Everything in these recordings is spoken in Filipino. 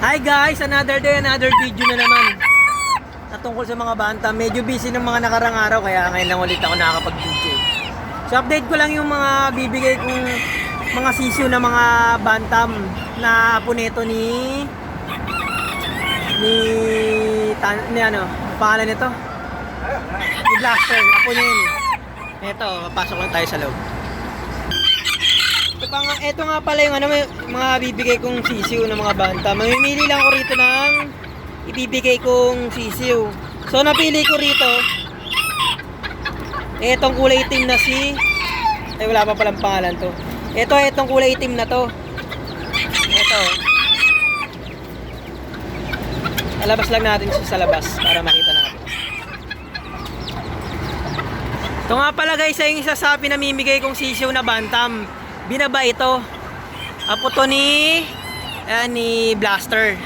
Hi guys! Another day, another video na naman na tungkol sa mga bantam. Medyo busy ng mga nakarang araw kaya ngayon lang ulit ako nakakapag-video. So update ko lang yung mga bibigay kong mga sisiyo na mga bantam na apo nito ni ano, pangalan nito? Ni Blaster, apo niya yun. Ito, papasok lang tayo sa loob. Ito nga pala yung ano, mga bibigay kong sisiyo ng mga banta. Mamimili lang ko rito ng ibibigay kong sisiyo. So napili ko rito etong kulay itim na wala pa palang pangalan to. Etong kulay itim na to. Ito. Alabas lang natin siya sa labas para makita natin. Ito nga pala guys, yung isa sa pinamimigay kong sisiyo na bantam. Binaba ito. Apo to ni Blaster.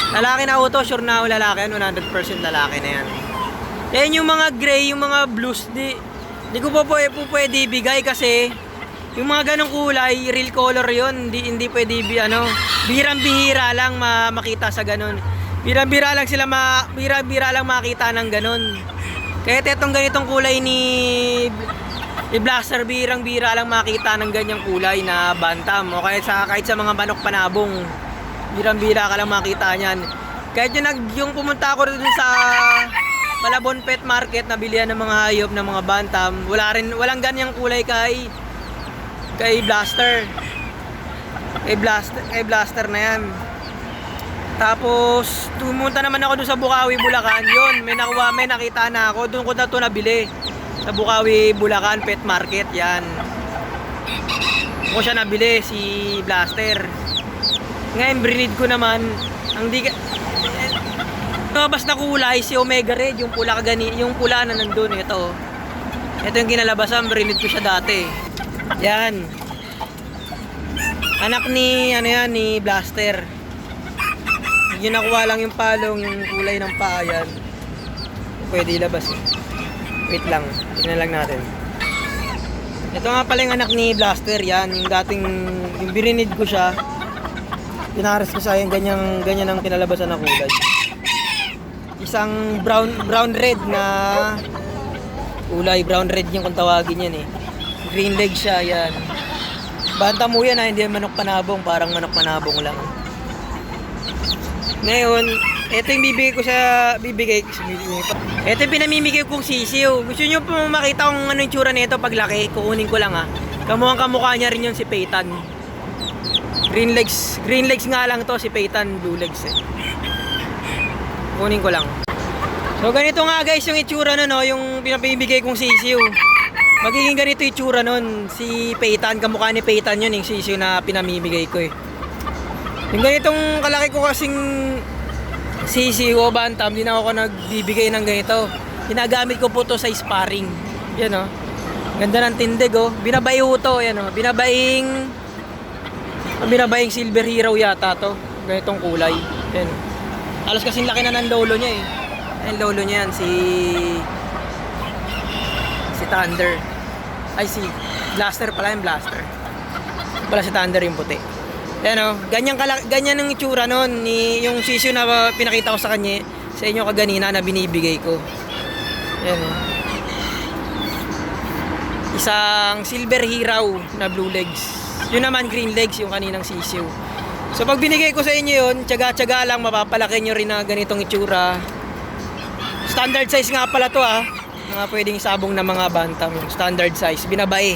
Lalaki na auto, sure na lalaki, 100% lalaki na yan. Yan yung mga gray, yung mga blues, di ko po pwede ibigay kasi yung mga ganong kulay, real color yon, hindi pwede birang-bihira lang makita sa ganon. Birang-bihira lang makita ng ganon. Kaya etong ganitong kulay ni Blaster, birang-bira lang makita ng ganyang kulay na bantam o kahit sa mga manok panabong, birang-bira ka lang makita niyan. Kahit yung pumunta ako dun sa Malabon Pet Market na bilihan ng mga hayop ng mga bantam, walang ganyang kulay kay Blaster. Kay Blaster na yan. Tapos pumunta naman ako dun sa Bukawi, Bulacan. Yun, may nakita na ako, dun ko na ito nabili. Sa Bukawi, Bulacan Pet Market, yan. Ako siya nabili, si Blaster. Ngayon, breed ko naman, lumabas na kulay, si Omega Red, yung pula na nandun, ito. Ito yung kinalabasan, breed ko siya dati. Yan. Anak ni Blaster. Yung nakuha lang yung palong, yung kulay ng paa, yan. Pwede ilabas eh. Wait lang, tingnan lang natin. Ito nga pala yung anak ni Blaster, yan. Yung birinid ko siya. Pinares ko sa yung ganyan ang kinalabasan na kulay. Isang brown red na kulay, brown red yung kung tawagin yan eh. Green leg siya, yan. Banta mo yan ha, hindi manok panabong, parang manok panabong lang. Ngayon, ito yung bibigay ko. Ito yung pinamimigay kong sisiyo. Gusto nyo po makita kung ano yung tsura nito paglaki? Kukunin ko lang ha. Kamukha niya rin yun si Peyton. Green legs nga lang to, si Peyton blue legs eh. Kunin ko lang. So ganito nga guys yung itsura nun, no? Yung pinamimigay kong sisiyo. Magiging ganito yung itsura nun. Si Peyton, kamukha ni Peyton yun yung sisiyo na pinamimigay ko eh. Yung ganitong kalaki ko kasing sisiyo o bantam, di na ako nagbibigay ng ganito. Ginagamit ko po to sa sparring. Yan o. Ganda ng tindig o. Binabae ho to. Yan o. Binabaing Silver Hero yata to. Ganitong kulay. Yan. Halos kasing laki na ng lolo niya eh. Ang lolo niya yan. Si Thunder. Ay si Blaster pala yung Blaster. Pala si Thunder yung puti. Yan o, ganyan ang itsura nun, yung sisiyo na pinakita ko sa kanya, sa inyo kaganina na binibigay ko. Yan o. Isang Silver Hero na blue legs. Yun naman green legs, yung kaninang sisiyo. So pag binigay ko sa inyo yun, tsaga-tsaga lang, mapapalaki nyo rin na ganitong itsura. Standard size nga pala to ha. Mga pwedeng sabong na mga bantam, standard size, binabae.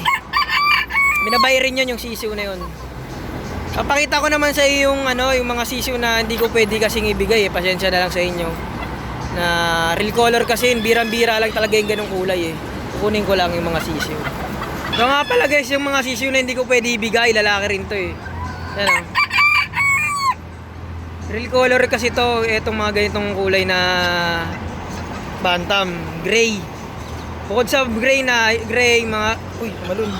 Binabae rin yun yung sisiyo na yun. Papakita ko naman sa iyo yung mga sisiyo na hindi ko pwede kasing ibigay eh. Pasensya na lang sa inyo. Na real color kasi birang-bira lang talaga yung ganung kulay eh. Kukunin ko lang yung mga sisiyo. So nga pala guys, yung mga sisiyo na hindi ko pwede ibigay, lalaki rin to eh. Yan o. Real color kasi to, etong mga ganitong kulay na bantam, gray. Bukod sa gray mga malun.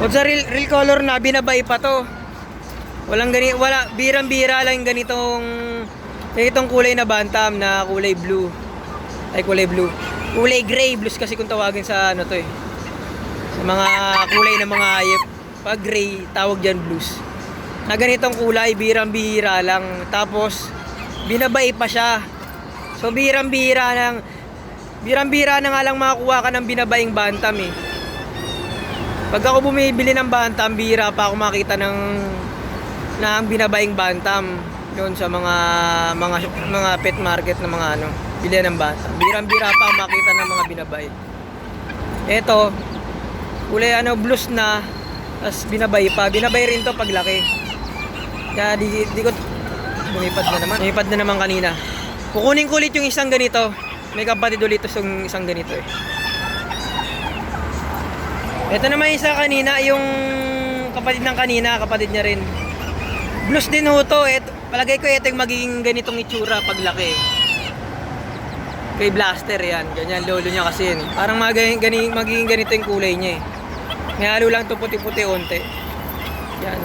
O sa real color na binabay pa to. Wala birang-bira lang ganitong kulay na bantam na kulay blue. Kulay gray blues kasi kung tawagin sa to eh. Sa mga kulay ng mga hayop. Pag gray, tawag dyan blues. na ganitong kulay, birang-bihira lang. Tapos binabay pa siya. So birang-bihira na nga lang makakuha ka ng binabaing bantam eh. Pag ako bumibili ng bantam, bihira pa ako makita ng binabaing bantam doon sa mga pet market na mga ano, bilihan ng bantam. Birang-bihira pa ako makita ng mga binabay. Ito, kulay ano, blues na, tas binabay pa. Binabay rin to paglaki. Kaya di ko lumipad na naman kanina. Kukunin ko ulit yung isang ganito. May kapatid ulit yung isang ganito eh. Ito naman isa kanina, yung kapatid ng kanina, kapatid niya rin. Blues din ho to. Palagay ko ito yung magiging ganitong itsura paglaki. Kay Blaster yan, ganyan lolo niya kasi yun. Parang magiging ganito yung kulay niya eh. May halo lang to puti-puti onte. Yan.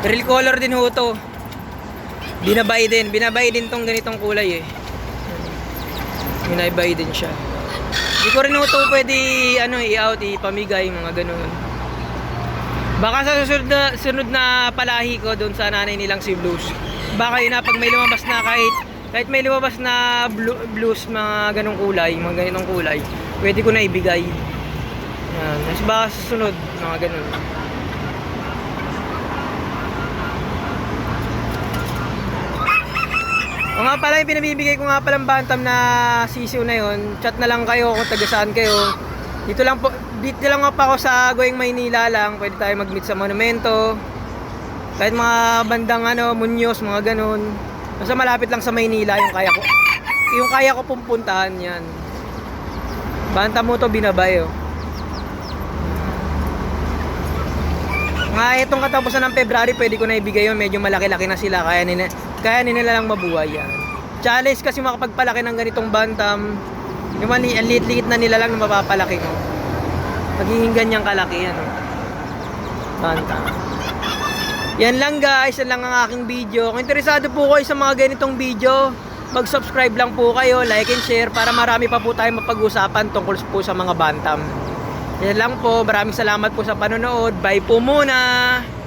Real color din ho to. Binabay din tong ganitong kulay eh. Binabay din siya. Hindi ko rin ho to pwede i-out, ipamigay, mga ganun. Baka sa sunod na palahi ko doon sa nanay nilang si Blues. Baka yun na pag may lumabas na kahit may lumabas na blues, mga ganong kulay, mga ganitong kulay, pwede ko na ibigay. Yan. Mas baka sa sunod, mga ganon. O nga pala, yung pinabibigay ko nga palang bantam na sisiw na yon, chat na lang kayo kung taga saan kayo. Dito lang pa ako sa Going Maynila lang, pwede tayo mag-meet sa monumento. Kahit mga bandang Muñoz, mga ganon. Basta malapit lang sa Maynila yung kaya ko pupuntahan yan. Bantam mo to, binabay oh. Nga itong katapusan ng February pwede ko na ibigay yun, medyo malaki-laki na sila, kaya nila lang mabuhay yan. Challenge kasi makapagpalaki ng ganitong bantam, yung ang liit-liit na nila lang na mapapalaki mo. Magiging ganyang kalaki yan oh. Bantam. Yan lang guys, yan lang ang aking video. Kung interesado po kayo sa mga ganitong video, mag-subscribe lang po kayo, like and share para marami pa po tayo mapag-usapan tungkol po sa mga bantam. Yan lang po, maraming salamat po sa panonood. Bye po muna!